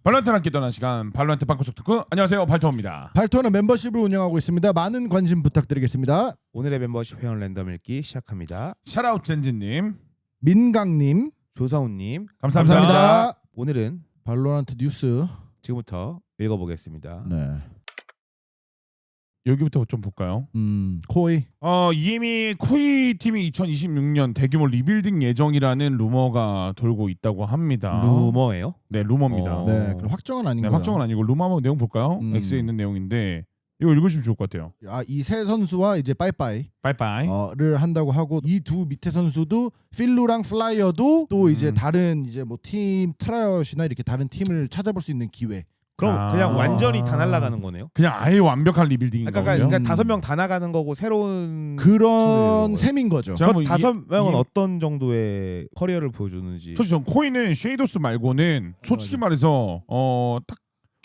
발로란트랑 함께 떠나는 시간 발로란트 방구석 특구. 안녕하세요, 발토입니다. 발토는 멤버십을 운영하고 있습니다. 많은 관심 부탁드리겠습니다. 오늘의 멤버십 회원 랜덤 읽기 시작합니다. 샤라웃 젠지님, 민강님 조사훈님 감사합니다. 오늘은 발로란트 뉴스. 지금부터 읽어보겠습니다. 네. 여기부터 좀 볼까요? 코이. 이미 코이 팀이 2026년 대규모 리빌딩 예정이라는 루머가 돌고 있다고 합니다. 루머예요? 네, 루머입니다. 어. 네. 그럼 확정은 아닌 네, 거예요. 확정은 아니고 루머 한번 내용 볼까요? X에 있는 내용인데 이거 읽으시면 좋을 것 같아요. 이 세 선수와 이제 빠이빠이 빠이빠이. 를 한다고 하고 이 두 밑에 선수도 필루랑 플라이어도 또 이제 다른 이제 뭐 팀 트라이엇이나 이렇게 다른 팀을 찾아볼 수 있는 기회. 그럼 그냥 완전히 다 날아가는 거네요? 그냥 아예 완벽한 리빌딩인 거예요. 그러니까 5명 다 나가는 거고 새로운 그런 셈인 거죠. 자, 한번 5명은 어떤 정도의 커리어를 보여주는지. 사실 전 코이는 쉐이도스 말고는 솔직히 말해서 딱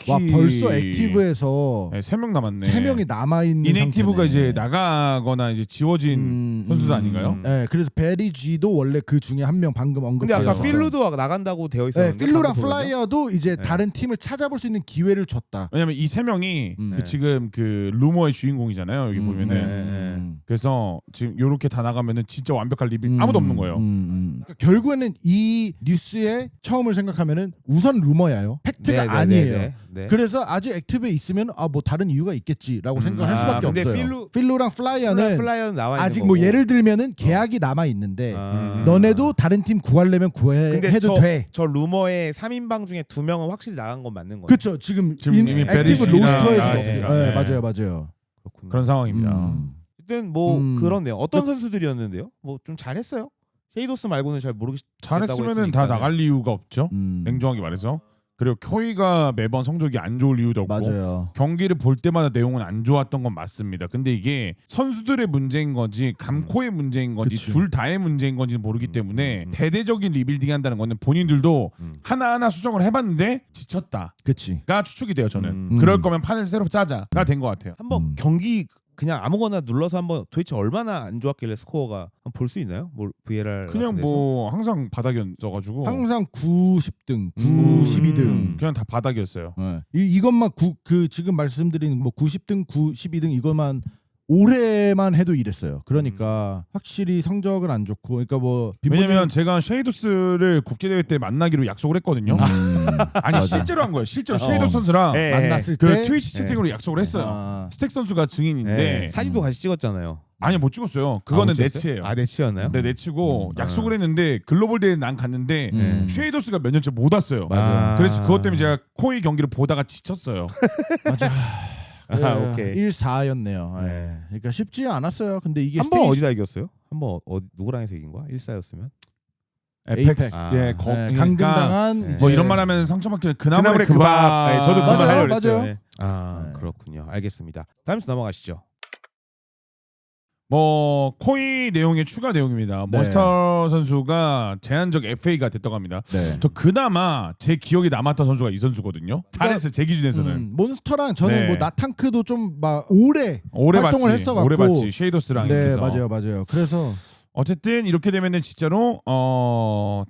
와 벌써 액티브에서 네, 3명 남았네. 3명이 남아 있는 인액티브가 상태네. 이제 나가거나 이제 지워진 선수들 아닌가요? 네, 그래서 베리 G도 원래 그 중에 한 명 방금 근데 언급해서. 아까 필루도 나간다고 되어 네, 있었는데 필루랑 방금 플라이어도 이제 네. 다른 팀을 찾아볼 수 있는 기회를 줬다. 왜냐면 이 3명이 네. 지금 그 루머의 주인공이잖아요. 여기 보면은. 네. 그래서 지금 요렇게 다 나가면은 진짜 완벽한 리빌 아무도 없는 거예요. 그러니까 결국에는 이 뉴스의 처음을 생각하면은 우선 루머야요. 팩트가 네, 네, 아니에요. 네, 네. 그래서 아직 액티브에 있으면 뭐 다른 이유가 있겠지라고 생각할 수밖에 근데 없어요. 필루랑 플라이어는 플라이어는 나와 아직 있는 뭐 거고. 예를 들면은 계약이 남아 있는데 아. 너네도 다른 팀 구하려면 근데 구해도 돼. 저 루머의 3인방 중에 2명은 확실히 나간 건 맞는 거예요. 그렇죠. 지금 이미 액티브 베리시랑 로스터에서 나갔으니까. 네, 네. 맞아요, 맞아요. 그렇군요. 그런 상황입니다. 어쨌든 뭐 그렇네요. 어떤 그- 선수들이었는데요? 뭐 좀 잘했어요. 쉐이도스 말고는 잘 모르겠다고 잘했으면은 했으니까. 다 나갈 이유가 없죠. 냉정하게 말해서. 그리고 코이가 매번 성적이 안 좋을 이유도 없고 맞아요. 경기를 볼 때마다 내용은 안 좋았던 건 맞습니다. 근데 이게 선수들의 문제인 건지 감코의 문제인 건지 그치. 둘 다의 문제인 건지는 모르기 때문에 대대적인 리빌딩 한다는 거는 본인들도 하나하나 수정을 해봤는데 지쳤다가 그치. 추측이 돼요. 저는 그럴 거면 판을 새로 짜자가 된 것 같아요. 한번 경기 그냥 아무거나 눌러서 한번 도대체 얼마나 안 좋았길래 스코어가 볼 수 있나요? 뭐 VAR 그냥 같은 데서? 뭐 항상 바닥이었어가지고 항상 90등, 92등. 그냥 다 바닥이었어요. 네. 이것만 그 지금 말씀드린 뭐 90등, 92등 이것만 올해만 해도 이랬어요. 그러니까 확실히 성적은 안 좋고, 그러니까 뭐 왜냐면 제가 쉐이도스를 국제대회 때 만나기로 약속을 했거든요. 아니 실제로 한 거예요. 실제로 쉐이도스 선수랑 네. 만났을 그 때 트위치 채팅으로 약속을 했어요. 스택 선수가 증인인데 네. 사진도 같이 찍었잖아요. 아니 못 찍었어요. 그거는 못 찍었어요? 네츠예요. 아 네츠였나요? 네, 네츠고 약속을 했는데 글로벌 대회 난 갔는데 쉐이도스가 몇 년째 못 왔어요. 맞아요. 그래서 그것 때문에 제가 코이 경기를 보다가 지쳤어요. 맞아. 오케이. 1-4였네요. 네. 그러니까 쉽지 않았어요. 근데 이게 한 번 어디다 이겼어요? 한 번 누구랑 해서 이긴 거야? 1-4였으면? 에펙스 아. 예, 강등당한 네. 뭐 이제- 이런 말 하면 상처받기는 그나물의 그나물의 그밥. 네, 저도 그 말 맞아요, 하려고 맞아요. 그랬어요. 네. 아 네. 그렇군요. 알겠습니다. 다음 주 넘어가시죠. 뭐 코이 내용의 추가 내용입니다. 네. 몬스터 선수가 제한적 FA가 됐다고 합니다. 네. 저 그나마 제 기억에 남았던 선수가 이 선수거든요. 잘했어요. 제 기준에서는. 몬스터랑 저는 네. 뭐 나탕크도 좀 막 오래 오래 활동을 봤지. 했어갖고. 오래 봤지. 쉐이도스랑 네, 이렇게 해서. 맞아요. 그래서 어쨌든 이렇게 되면은 진짜로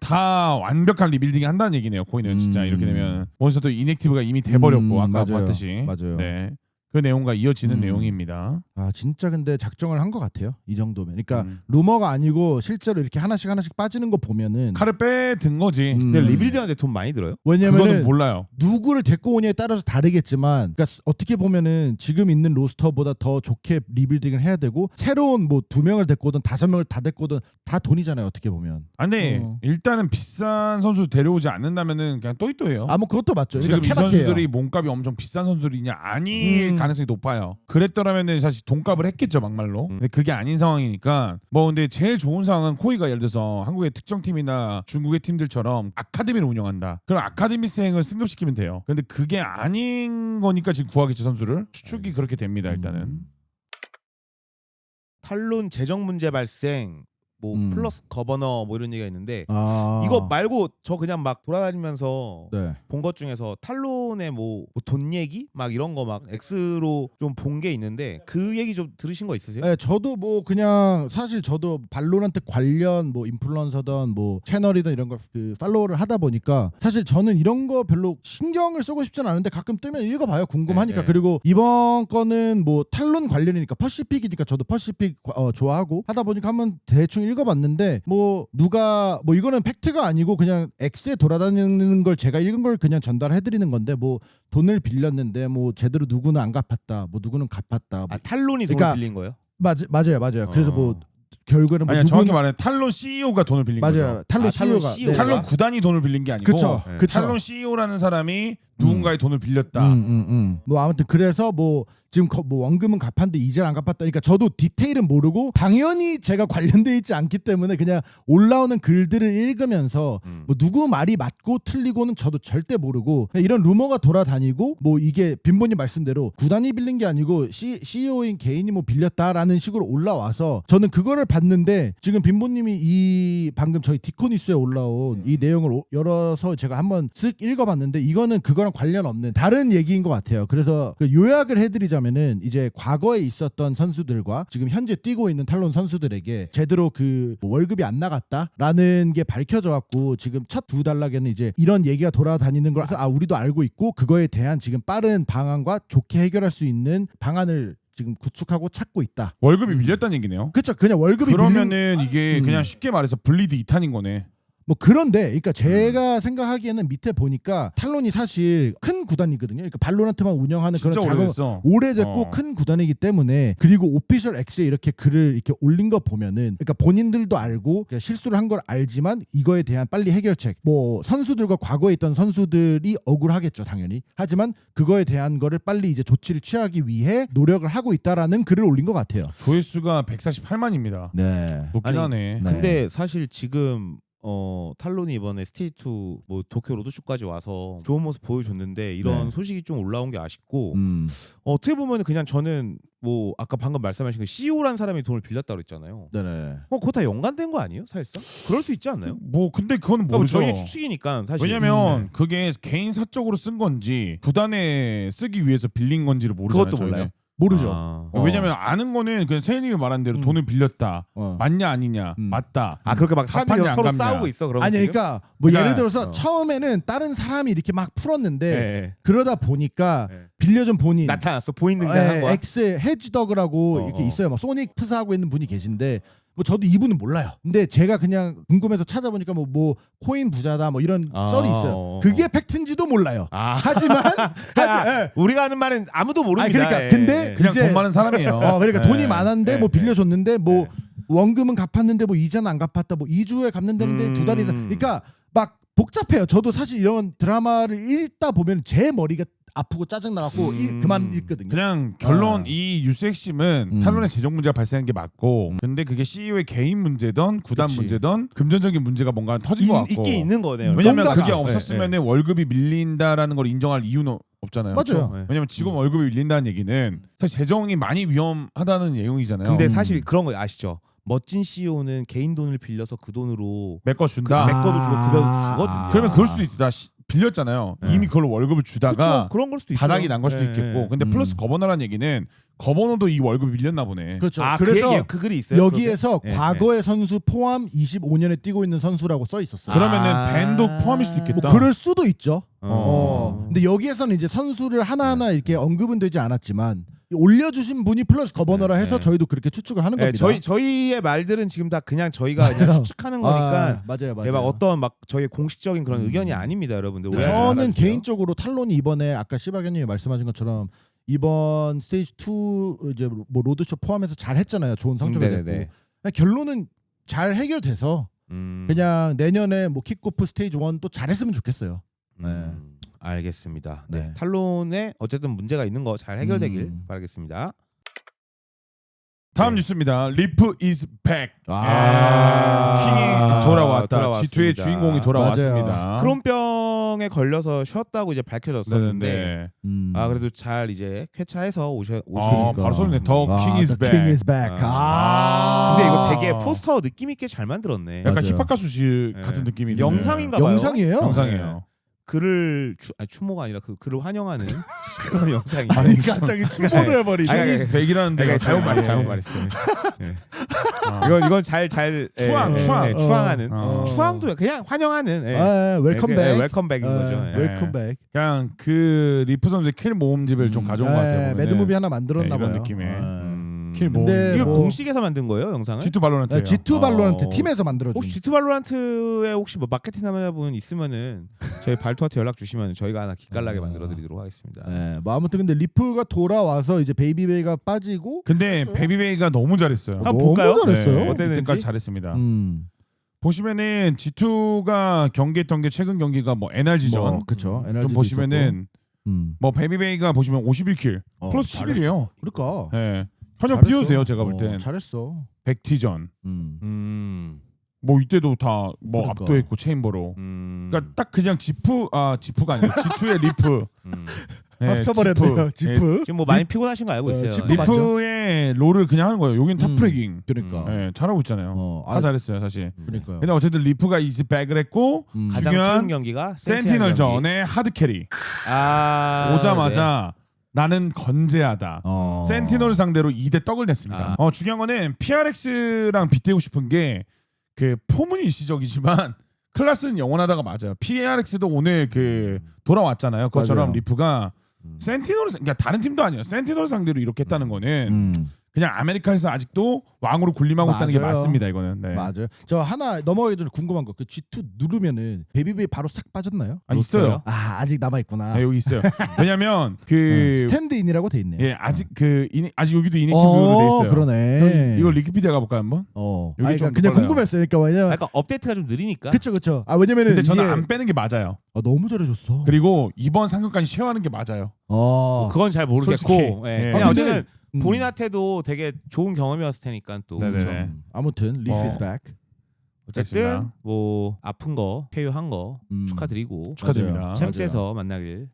다 완벽한 리빌딩이 한다는 얘기네요. 코이는 진짜 이렇게 되면 몬스터도 인액티브가 이미 돼버렸고 아까 맞아요. 봤듯이. 맞아요. 네. 그 내용과 이어지는 내용입니다. 아 진짜 근데 작정을 한 것 같아요. 이 정도면. 그러니까 루머가 아니고 실제로 이렇게 하나씩 빠지는 거 보면은 칼을 빼든 거지. 근데 리빌딩하는데 돈 많이 들어요? 그거는 왜냐면은 몰라요. 누구를 데리고 오냐에 따라서 다르겠지만, 그러니까 어떻게 보면은 지금 있는 로스터보다 더 좋게 리빌딩을 해야 되고, 새로운 뭐 2명을 데리고 오든 5명을 다 데리고 오든 다 돈이잖아요. 어떻게 보면. 아니 일단은 비싼 선수 데려오지 않는다면은 그냥 또이또예요. 뭐 그것도 맞죠. 지금 그러니까 이 케바케예요. 선수들이 몸값이 엄청 비싼 선수들이냐 아닐 가능성이 높아요. 그랬더라면은 사실 돈값을 했겠죠 막말로. 근데 그게 아닌 상황이니까 뭐 근데 제일 좋은 상황은 코이가 예를 들어서 한국의 특정 팀이나 중국의 팀들처럼 아카데미를 운영한다. 그럼 아카데미생을 승급시키면 돼요. 근데 그게 아닌 거니까 지금 구하겠죠 선수를. 추측이 그렇게 됩니다 일단은. 탈론 재정 문제 발생. 뭐 음. 플러스 거버너 뭐 이런 얘기가 있는데 아. 이거 말고 저 그냥 막 돌아다니면서 네. 본 것 중에서 탈론의 뭐 돈 얘기 막 이런 거 막 X로 좀 본 게 있는데 그 얘기 좀 들으신 거 있으세요? 네, 저도 뭐 그냥 사실 저도 발로란트 관련 뭐 인플루언서든 뭐 채널이든 이런 걸 그 팔로우를 하다 보니까 사실 저는 이런 거 별로 신경을 쓰고 싶진 않은데 가끔 뜨면 읽어봐요. 궁금하니까. 네, 네. 그리고 이번 거는 뭐 탈론 관련이니까 퍼시픽이니까 저도 퍼시픽 좋아하고 하다 보니까 한번 대충 읽어봤는데 뭐 누가 뭐 이거는 팩트가 아니고 그냥 X에 돌아다니는 걸 제가 읽은 걸 그냥 전달해드리는 건데 뭐 돈을 빌렸는데 뭐 제대로 누구는 안 갚았다, 뭐 누구는 갚았다. 아 탈론이 돈을 그러니까 빌린 거예요? 맞아요. 그래서 뭐 결국에는 뭐 아니야 누군 정확히 말하면 탈론 CEO가 돈을 빌린 맞아요. 거죠. 탈론 아, 탈론 CEO가 CEO 가? 탈론 구단이 돈을 빌린 게 아니고 그쵸. 네. 그쵸. 탈론 CEO라는 사람이 누군가의 돈을 빌렸다. 뭐 아무튼 그래서 뭐 지금 뭐 원금은 갚았는데 이제 안 갚았다. 그러니까 저도 디테일은 모르고 당연히 제가 관련돼 있지 않기 때문에 그냥 올라오는 글들을 읽으면서 뭐 누구 말이 맞고 틀리고는 저도 절대 모르고 그냥 이런 루머가 돌아다니고 뭐 이게 빈본님 말씀대로 구단이 빌린 게 아니고 CEO인 개인이 뭐 빌렸다라는 식으로 올라와서 저는 그거를 봤는데 지금 빈본님이 이 방금 저희 디코니스에 올라온 이 내용을 열어서 제가 한번 쓱 읽어봤는데 이거는 그거랑 관련 없는 다른 얘기인 것 같아요. 그래서 그 요약을 해드리자면은 이제 과거에 있었던 선수들과 지금 현재 뛰고 있는 탈론 선수들에게 제대로 그 월급이 안 나갔다라는 게 밝혀져 갖고 지금 첫 두 단락에는 이제 이런 얘기가 돌아다니는 걸 우리도 알고 있고 그거에 대한 지금 빠른 방안과 좋게 해결할 수 있는 방안을 지금 구축하고 찾고 있다. 월급이 밀렸다는 얘기네요. 그렇죠. 그냥 월급이 그러면은 이게 그냥 쉽게 말해서 블리드 2탄인 거네. 뭐 그런데 그러니까 제가 생각하기에는 밑에 보니까 탈론이 사실 큰 구단이거든요. 그러니까 발로란트만 운영하는 그런 진짜 작은 오래됐어. 오래됐고 큰 구단이기 때문에 그리고 오피셜 X에 이렇게 글을 이렇게 올린 거 보면은 그러니까 본인들도 알고 그러니까 실수를 한 걸 알지만 이거에 대한 빨리 해결책 뭐 선수들과 과거에 있던 선수들이 억울하겠죠 당연히 하지만 그거에 대한 거를 빨리 이제 조치를 취하기 위해 노력을 하고 있다라는 글을 올린 것 같아요. 조회수가 148만입니다. 네. 높긴 아니, 하네. 네. 근데 사실 지금 탈론이 이번에 스테이지2 뭐 도쿄 로드쇼까지 와서 좋은 모습 보여줬는데 이런 네. 소식이 좀 올라온 게 아쉽고 어떻게 보면 그냥 저는 뭐 아까 방금 말씀하신 그 CEO란 사람이 돈을 빌렸다고 그랬잖아요. 네네. 그거 다 연관된 거 아니에요? 사실상? 그럴 수 있지 않나요? 뭐 근데 그건 그러니까 모르죠. 저희의 추측이니까 사실. 왜냐면 그게 개인 사적으로 쓴 건지 구단에 쓰기 위해서 빌린 건지를 모르잖아요. 그것도 저희는. 몰라요? 모르죠. 왜냐면 아는 거는 그냥 세인님이 말한 대로 돈을 빌렸다. 맞냐 아니냐. 맞다. 그렇게 막 사람들이 갚았냐, 안 서로 갚냐. 싸우고 있어 그러면 아니 지금? 그러니까 뭐 그러니까, 예를 들어서 처음에는 다른 사람이 이렇게 막 풀었는데 네. 그러다 보니까 네. 빌려준 본인 나타났어 보인 등장한 거야. 엑스 헤지더그라고 이렇게 있어요. 막 소닉 프사하고 있는 분이 계신데 뭐 저도 이분은 몰라요. 근데 제가 그냥 궁금해서 찾아보니까 뭐 코인 부자다 뭐 이런 썰이 있어요. 그게 팩트인지도 몰라요. 하지만 우리가 하는 말은 아무도 모릅니다. 그러니까 예, 근데 예. 그냥 이제 돈 많은 사람이에요. 그러니까 네. 돈이 많았는데 네, 뭐 네. 빌려줬는데 뭐 네. 원금은 갚았는데 뭐 이자는 안 갚았다. 뭐 2주에 갚는다는데 2달이다. 그러니까 막 복잡해요. 저도 사실 이런 드라마를 읽다 보면 제 머리가 아프고 짜증 나갖고 그만 읽거든요. 그냥 결론 이 뉴스 핵심은 탈론의 재정 문제가 발생한 게 맞고 근데 그게 CEO의 개인 문제든 구단 그치. 문제든 금전적인 문제가 뭔가 터진 것 같고 있긴 있는 거네요. 왜냐면 뭔가가. 그게 없었으면 월급이 밀린다라는 걸 인정할 이유는 없잖아요. 맞아요. 네. 왜냐면 직원 월급이 밀린다는 얘기는 사실 재정이 많이 위험하다는 내용이잖아요. 근데 사실 그런 거 아시죠? 멋진 CEO는 개인 돈을 빌려서 그 돈으로 메꿔준다. 메꿔도 주고 급여도 주거든요. 그러면 그럴 수도 있다. 빌렸잖아요. 이미 그걸로 월급을 주다가 그쵸? 그런 걸 수도 있어요. 바닥이 난 걸 수도 예, 있겠고. 예. 근데 플러스 거버너라는 얘기는 거버너도 이 월급을 밀렸나 보네. 그렇죠. 그래서 그래서 그 글이 있어요. 여기에서 그러게? 예, 과거의 선수 포함 25년에 뛰고 있는 선수라고 써 있었어요. 그러면은 아. 밴도 포함일 수도 있겠다. 뭐 그럴 수도 있죠. 어. 근데 여기에서는 이제 선수를 하나하나 이렇게 언급은 되지 않았지만 올려주신 분이 플러스 거버너라 해서 네. 저희도 그렇게 추측을 하는 예, 겁니다. 저희의 말들은 지금 다 그냥 저희가 그냥 추측하는 거니까 맞아요. 예, 막 어떤 막 저희의 공식적인 그런 의견이 아닙니다, 여러분들. 오해하지 저는 말아주세요. 개인적으로 탈론이 이번에 아까 시바견님이 말씀하신 것처럼 이번 스테이지 2 이제 뭐 로드쇼 포함해서 잘 했잖아요. 좋은 성적을 냈고 네네네. 그냥 결론은 잘 해결돼서 그냥 내년에 뭐 킥오프 스테이지 1 또 잘했으면 좋겠어요. 네. 알겠습니다. 네. 네. 탈론에 어쨌든 문제가 있는 거 잘 해결되길 바라겠습니다. 다음 뉴스입니다. 리프 is back. 아. 킹이 돌아왔다. 돌아왔습니다. G2의 주인공이 돌아왔습니다. 크론병에 걸려서 쉬었다고 이제 밝혀졌었는데 네네. 그래도 잘 이제 쾌차해서 오시니까. 바로 소리네. 더 킹 is The back. King is back. 근데 이거 되게 포스터 느낌 있게 잘 만들었네. 약간 맞아요. 힙합 가수 네. 같은 느낌이 드네요. 영상인가 봐요. 영상이에요? 영상이에요. 그를 추모가 아니라 그를 환영하는 그런 영상이. 아니 갑자기 추모를 해버리네. 아니, 킹 is back이라는 데가 잘못 말했어. 예. 잘못 말했어요. 네. 어. 이건 잘 추앙, 추앙. 추앙하는 어. 추앙도 그냥 환영하는 웰컴 백. 웰컴백인 거죠. 예. 웰컴 백. 그냥 그 리프 선수의 킬 모음집을 좀 가져온 것 같아요. 매드무비 하나 만들었나 네, 이런 봐요. 느낌의. 음. 킬 모음. 근데 이거 뭐- 공식에서 만든 거예요, 영상을? G2 발로란트예요. G2 발로란트 팀에서 만들어준. 혹시 G2 발로란트에 혹시 뭐 마케팅 하나분 있으면은 저희 발토한테 연락 주시면 저희가 하나 기깔나게 만들어드리도록 하겠습니다. 네, 뭐 아무튼 근데 리프가 돌아와서 이제 베이비베이가 빠지고. 근데 베이비베이가 너무 잘했어요. 한번 너무 볼까요? 잘했어요. 네, 어땠는지? 이때까지 잘했습니다. 보시면은 G2가 경기했던 게 최근 경기가 뭐 NRG전 그렇죠. 좀 보시면은 뭐 베이비베이가 보시면 51킬 플러스 11이에요. 그러니까. 예. 현역 잘했어. 뛰어도 돼요. 제가 볼 땐. 잘했어. 100T전 뭐 이때도 다 뭐 그러니까. 압도했고 체인버로. 그러니까 딱 그냥 지프가 아니고 G2의 리프. 예, 합쳐버렸네요. 지프. 지프. 지금 뭐 많이 피곤하신 거 알고 있어요. 지프 네. 맞죠? 리프의 롤을 그냥 하는 거예요. 여긴 탑프레깅. 그러니까. 예, 잘하고 있잖아요. 다 잘했어요, 사실. 그러니까요. 근데 어쨌든 리프가 이즈 백을 했고 가장 중요한 최근 경기가 센티널 경기. 전의 하드 캐리. 오자마자 나는 건재하다. 센티널 상대로 2대 떡을 냈습니다. 중요한 거는 PRX랑 빗대고 싶은 게 그 포문이 일시적이지만 클라스는 영원하다가 맞아요. PRX도 오늘 그 돌아왔잖아요. 그것처럼 맞아요. 리프가 센티널 그러니까 다른 팀도 아니에요. 센티널 상대로 이렇게 했다는 거는 그냥 아메리카에서 아직도 왕으로 군림하고 있다는 게 맞아요. 맞습니다. 이거는. 네. 맞아요. 저 하나 넘어가기 전에 궁금한 거. 그 G2 누르면은 베이비베이 바로 싹 빠졌나요? 있어요. 아직 남아 있구나. 네, 여기 있어요. 왜냐면 그 스탠드인이라고 돼 있네요. 예, 아직 아직 여기도 이닝큐브로 돼 있어요. 그러네. 이걸 리퀴피디아 가볼까요 한번? 여기 좀 그냥 빨라요. 궁금했어요. 그러니까 왜냐면 약간 업데이트가 좀 느리니까. 그쵸. 왜냐면은 근데 저는 이게 안 빼는 게 맞아요. 너무 잘해줬어. 그리고 이번 상금까지 쉐어하는 게 맞아요. 그건 잘 모르겠고. 솔직히. 예. 예. 그냥 근데- 어쨌든 본인한테도 되게 좋은 경험이었을 테니까 또. 네네네. 그렇죠. 아무튼 리프 is back. 어쨌든 알겠습니다. 뭐 아픈 거, 쾌유한 거 축하드리고 축하드립니다. 챔스에서 만나길.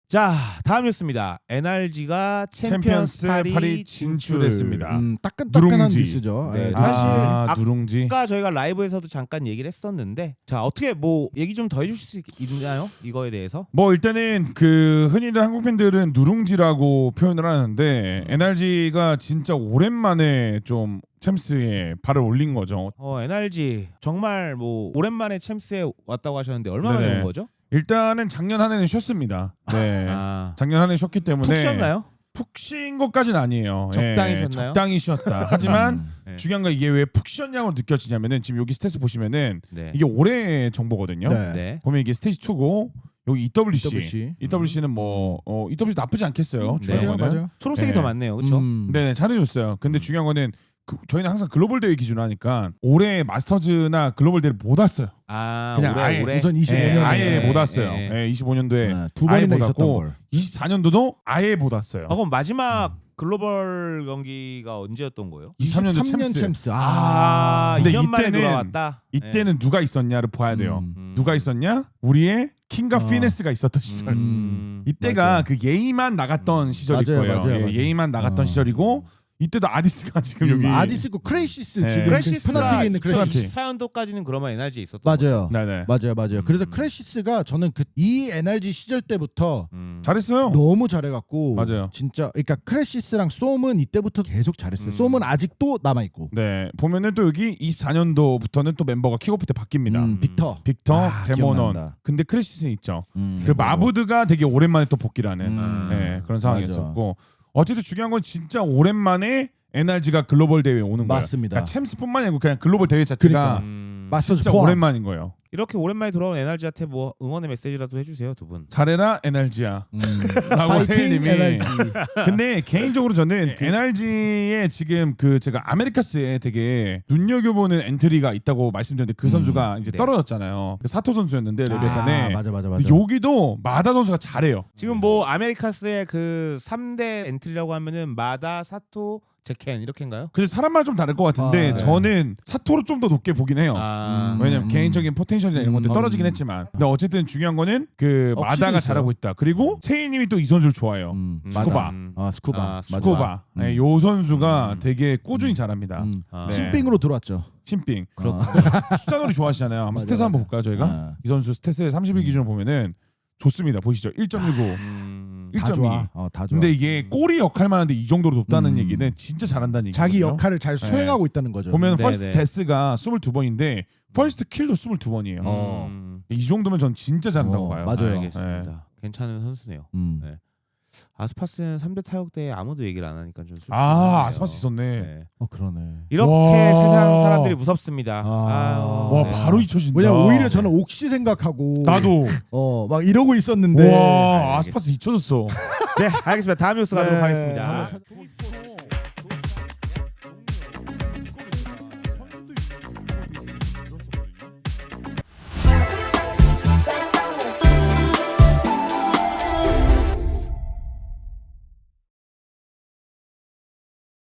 자, 다음 뉴스입니다. NRG가 챔피언스 파리 진출했습니다. 따끈따끈한 누룽지. 뉴스죠. 네, 예, 사실 누룽지. 아까 저희가 라이브에서도 잠깐 얘기를 했었는데, 자 어떻게 뭐 얘기 좀 더 해주실 수 있나요? 이거에 대해서? 뭐 일단은 그 흔히들 한국 팬들은 누룽지라고 표현을 하는데 NRG가 진짜 오랜만에 좀 챔스에 발을 올린 거죠. NRG 정말 뭐 오랜만에 챔스에 왔다고 하셨는데 얼마나 네네. 좋은 거죠? 일단은 작년 한 해는 쉬었습니다. 네. 작년 한 해 쉬었기 때문에 푹 쉬었나요? 푹 쉰 것까지는 아니에요. 적당히 예, 쉬었나요? 적당히 쉬었다. 하지만 네. 중요한 건 이게 왜 푹 쉬었냐고 느껴지냐면은 지금 여기 스탯을 보시면은 네. 이게 올해 정보거든요. 네. 네. 보면 이게 스테이지 2고 여기 EWC. EWC. EWC는 뭐 EWC 나쁘지 않겠어요. 중요한 네. 거는. 맞아요. 초록색이 네. 더 많네요, 그렇죠? 네, 잘해줬어요. 근데 중요한 거는 저희는 항상 글로벌 대회 기준으로 하니까 올해 마스터즈나 글로벌 대회를 못 왔어요. 그냥 아예 우선 25년에 예, 아예 못 왔어요. 예. 예, 25년도에 두 아예 번이나 못 있었던 왔고 걸. 24년도도 아예 못 왔어요. 그럼 마지막 글로벌 경기가 언제였던 거예요? 23년도 23년 챔스. 근데 2년 만에 이때는- 돌아왔다. 이때는 누가 있었냐를 봐야 돼요. 음. 누가 있었냐? 우리의 킹과 피네스가 있었던 시절. 이때가 맞아요. 그 예의만 나갔던 시절일 맞아요, 거예요. 맞아요, 예, 맞아요. 예의만 나갔던 시절이고 이때도 아디스가 지금 여기 아디스 있고 크레이시스 네. 지금 크래시스가 페널티에 있는 크레이시스. 2024년도까지는 그러면 NRG에 있었던 거죠. 맞아요. 네네. 맞아요. 그래서 크래시스가 저는 이 NRG 시절 때부터 잘했어요. 너무 잘해갖고 맞아요. 진짜 그러니까 크래시스랑 솜은 이때부터 계속 잘했어요. 솜은 아직도 남아 있고. 네, 보면은 또 여기 24년도부터는 또 멤버가 킥오프 때 바뀝니다. 빅터. 빅터, 데모넌. 기억난다. 근데 크래시스는 있죠. 음. 그 마부드가 되게 오랜만에 또 복귀를 하는 네, 그런 맞아. 상황이었었고 어쨌든 중요한 건 진짜 오랜만에 NRG가 글로벌 대회에 오는 거예요. 맞습니다. 그러니까 챔스뿐만이 아니고 그냥 글로벌 대회 자체가 마스터즈 진짜 포함. 오랜만인 거예요. 이렇게 오랜만에 돌아온 NRG한테 뭐 응원의 메시지라도 해주세요, 두 분. 잘해라 NRG야 라고 파이팅 세일님이 NRG. 근데 개인적으로 저는 NRG의 지금 그 제가 아메리카스에 되게 눈여겨보는 엔트리가 있다고 말씀드렸는데 그 선수가 이제 네. 떨어졌잖아요. 그 사토 선수였는데 레베카네 맞아. 근데 여기도 마다 선수가 잘해요. 지금 뭐 아메리카스의 그 3대 엔트리라고 하면은 마다, 사토, 제켄 이렇게인가요? 근데 사람마다 좀 다를 것 같은데 아, 네. 저는 사토를 좀 더 높게 보긴 해요. 왜냐면 음. 개인적인 포텐셜이나 이런 것들 떨어지긴 했지만 근데 어쨌든 중요한 거는 그 억지도 마다가 있어요. 잘하고 있다. 그리고 세이님이 또 이 선수를 좋아해요. 맞아. 스쿠바. 스쿠바. 아, 맞아. 스쿠바. 음. 네, 요 선수가 되게 꾸준히 잘합니다. 아. 네. 신빙으로 들어왔죠. 신빙. 그렇고. 숫자놀이 좋아하시잖아요. 한번 맞아, 스탯 한번 맞아. 볼까요, 저희가? 아. 이 선수 스탯을 30일 기준으로 보면은 좋습니다. 보시죠. 1.19. 다 1.2. 좋아. 다 좋아. 근데 이게 골이 역할만 한데 이 정도로 높다는 음. 얘기는 진짜 잘한다는 얘기거든요. 자기 역할을 잘 수행하고 있다는 거죠. 보면 네, 퍼스트 네. 데스가 22번인데 퍼스트 킬도 22번이에요. 이 정도면 전 진짜 잘한다고 봐요. 맞아요. 알겠습니다. 괜찮은 선수네요. 네. 아스파스는 3대 타격대에 아무도 얘기를 안 하니까 좀 슬프네요. 아스파스 있었네. 네. 그러네. 이렇게 와. 세상 사람들이 무섭습니다. 와, 와 네. 바로 잊혀진다. 왜냐면 오히려 저는 옥시 생각하고 나도 막 이러고 있었는데 와 아스파스 잊혀졌어. 네, 알겠습니다. 다음 뉴스 가도록 네. 하겠습니다. 한번